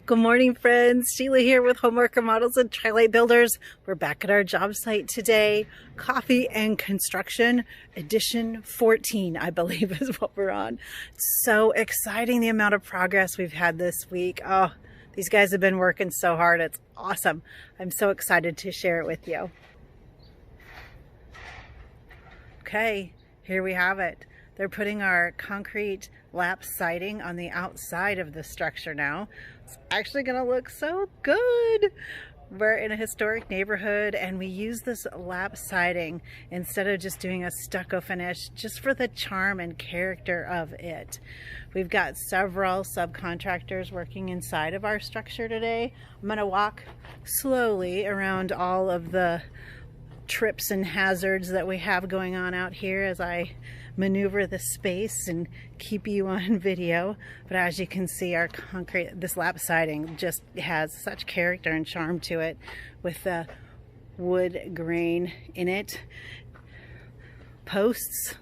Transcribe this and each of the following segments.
Good morning, friends. Sheila here with Homeworker Models and Tri-Light Builders. We're back at our job site today. Coffee and Construction Edition 14, I believe is what we're on. So exciting, the amount of progress we've had this week. Oh, these guys have been working so hard. It's awesome. I'm so excited to share it with you. Okay, here we have it. They're putting our concrete lap siding on the outside of the structure now. It's actually gonna look so good. We're in a historic neighborhood and we use this lap siding instead of just doing a stucco finish, just for the charm and character of it. We've got several subcontractors working inside of our structure today. I'm gonna walk slowly around all of the trips and hazards that we have going on out here as I maneuver the space and keep you on video. But as you can see, our concrete, this lap siding just has such character and charm to it with the wood grain in it. Posts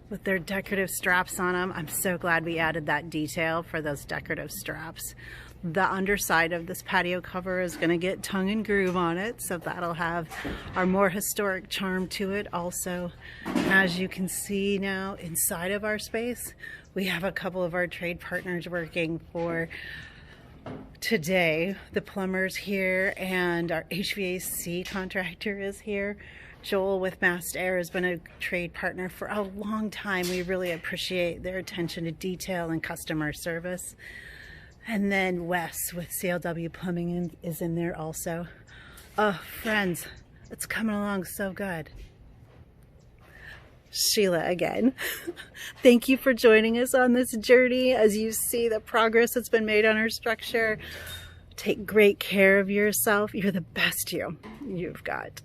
with their decorative straps on them. I'm so glad we added that detail for those decorative straps. The underside of this patio cover is going to get tongue and groove on it, so that'll have our more historic charm to it. Also, as you can see now inside of our space, we have a couple of our trade partners working for today. The plumber's here and our HVAC contractor is here. Joel with Massed Air has been a trade partner for a long time. We really appreciate their attention to detail and customer service. And then Wes with CLW Plumbing is in there also. Oh, friends, it's coming along so good. Sheila again. Thank you for joining us on this journey as you see the progress that's been made on our structure. Take great care of yourself. You're the best you've got.